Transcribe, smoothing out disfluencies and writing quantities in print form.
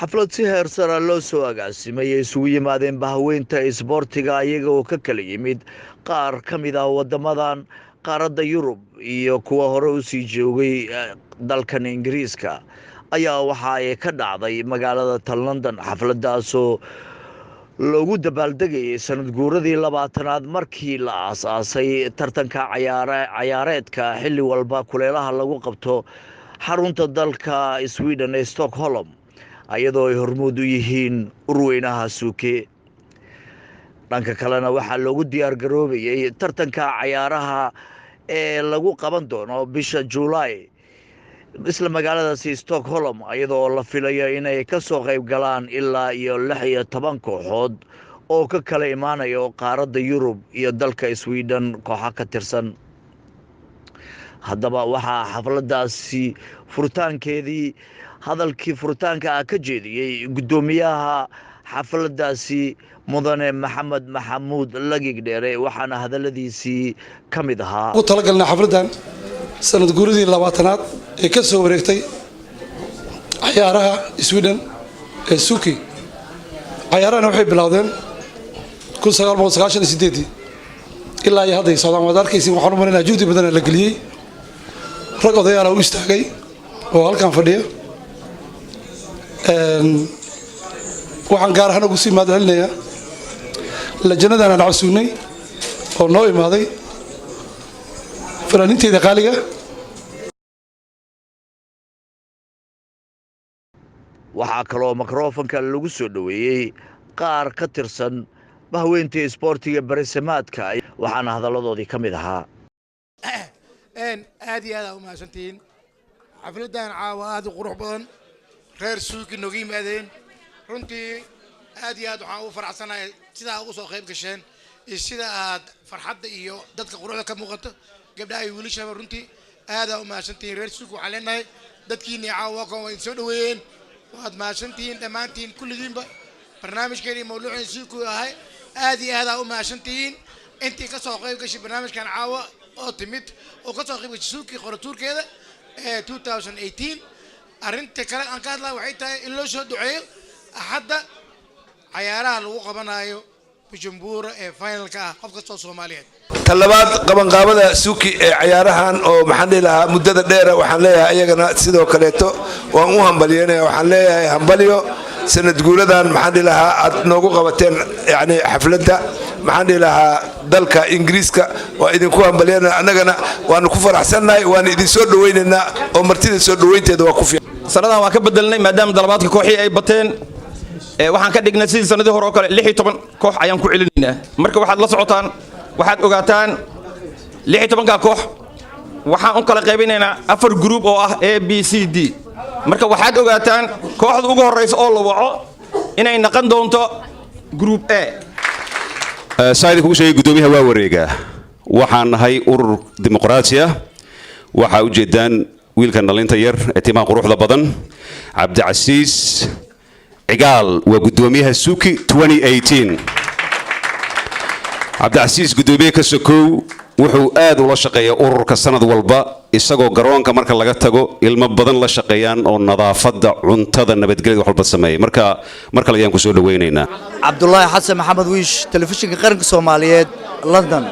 xaflad si heer sare loo soo agaasimay ay isugu yimaadeen bahaweynta isboortiga iyaga oo ka kala yimid qaar ka mid ah waddamadan qaaradda Yurub iyo kuwa hore u sii joogay dalkan Ingiriiska ayaa waxa ay ka dhacday magaalada London xafladaasoo loogu dabaaldegayay sanad guuradii 20aad markii la aasaasay tartanka ciyaareedka xilli walba kuleelaha lagu qabto xarunta dalka Sweden ee Stockholm ayadoo ay hormuud u yihiin urweynaha suuke dhanka kalena waxaa loogu diyaar garoobayay tartanka ciyaaraha ee lagu qaban doono bisha July isla magaaladaasi Stockholm ayadoo la filayo inay ka soo qayb galaan ilaa iyo 16 kooxood oo ka kala imaanayo qaaradda Yurub iyo dalka Sweden kooxa ka tirsan haddaba waxaa xafladaasi furitaankeedii hadalkii furitaanka ka jeediyay gudoomiyaha xafladaasi mudane maxamed maxamuud lagigdheere waxaana hadaladiisii ka mid ahaa ugu talagalnaa xafladan sanad guuradii 20aad ee ka soo wareegtay ciyaaraha Sweden ee suuki ciyaarahana waxay bilowdeen 1998 ilaa iyo hadda Soomaaliya wadarkiisii waxaan u marnaa juhdi badan la galiyay rag odayaal u istaagay oo halkan fadhiya waxaan gaar ahaan ugu sii mahadcelinayaa lajanadan aan casuunay oo noo imaaday fanaaniinteeda qaaliga waxaa kaloo mikrofonka lagu soo dhaweeyay qaar ka tirsan bahaweynta isboortiga barisamaadka waxaana hadaladoodii ka mid ahaa aad iyo aad u mahadsantihiin xafladan caawa aad u qurux badan reer suuki nooga yimaadeen runtii aad iyo aad waxaan u faraxsanahay sidaa ugu soo qayb gasheen iyo sida aad farxadda iyo dadka quruxda ka muuqato gabdhaha iyo wiilashaba runtii aad u mahadsantihiin reer suuki waxaan leenahay dadkiinii caawa kan waa soo dhaweeyeen waad mahadsantihiin dhammaantiin kulligiinba barnaamijkeeni mawduuceen suuki ahay aad iyo aad u mahadsantihiin intii ka soo qayb gashay barnaamijkan caawa oo timid oo ka soo qayb gashay suuki qoratuurkeeda 2018 arrinta kale aan ka hadlaa waxay tahay in loo soo duceeyo axadda ciyaaraha lagu qabanayo Bujumbura ee finalka ah qof kasta oo Soomaaliyeed talabaad qabanqaabada suuki ee ciyaarahan oo maxaan dhilahaa muddada dheer waxaan leeyahay ayagana sidoo kaleeto waan u hambalyeynaya waxaan leeyahay hambalyo sanad guuradan maxaan dhilahaa aad noogu qabateen yani xafladda maxaan dhilahaa dalka Ingiriiska waa idinku hambalyeynaa annagana waan ku faraxsanahay waan idin soo dhaweynaynaa oo martida soo dhaweynteeda waa ku fiican sanadan waa ka bedelnay maadaama dalabaadka kooxii ay bateen waxaan ka dhignay sidii sanadii hore oo kale 16 koox ayaan ku celinaynaa marka waxaad la socotaan waxaad ogaataan 16 koox waxaan u kala qaybinaynaa 4 group oo ah A B C D marka waxaad ogaataan kooxda ugu horeysa oo la waco inay noqon doonto group A saayid ku sheegay gudoomiyaha waa wareega waxaan nahay urur dimuqraadi ah waxa u jeedaan wiilkan dhalinta yar ee timaha quruxda badan Cabdicasiis cigaal waa gudoomiyaha suuki 2018 Cabdicasiis gudoomiyaha ka sokow wuxuu aad ula shaqeeyaa ururka sanad walba isagoo garoonka marka laga tago ilmo badan la shaqeeyaan oo nadaafada cuntada nabadgelyada wax walba sameeyay marka la ayaan ku soo dhaweynaynaa Cabdullaahi Xasan Maxamed Wiish telefishinka qaranka Soomaaliyeed London